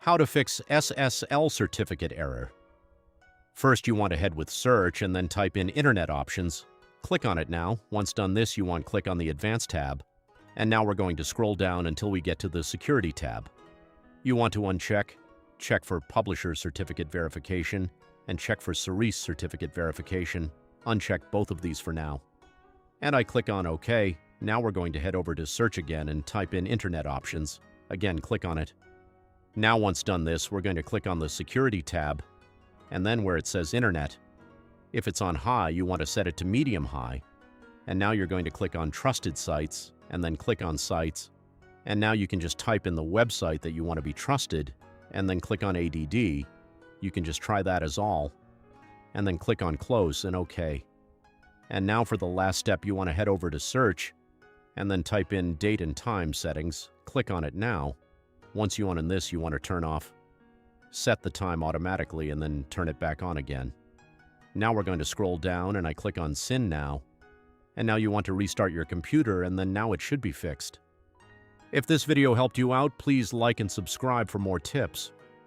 How to fix SSL certificate error. First, you want to head with search and then type in Internet Options. Click on it now. Once done this, you want to click on the Advanced tab. And now we're going to scroll down until we get to the Security tab. You want to check for Publisher Certificate Verification, and check for Cerise Certificate Verification. Uncheck both of these for now. And I click on OK. Now we're going to head over to Search again and type in Internet Options. Again, click on it. Now once done this, we're going to click on the Security tab, and then where it says Internet. If it's on high, you want to set it to medium high. And now you're going to click on Trusted Sites, and then click on Sites. And now you can just type in the website that you want to be trusted, and then click on ADD. You can just try that as all, and then click on Close and OK. And now for the last step, you want to head over to Search, and then type in Date and Time Settings. Click on it now. Once you on this, you want to turn off Set the Time automatically and then turn it back on again. Now we're going to scroll down and I click on SYN now. And now you want to restart your computer and then now it should be fixed. If this video helped you out, please like and subscribe for more tips.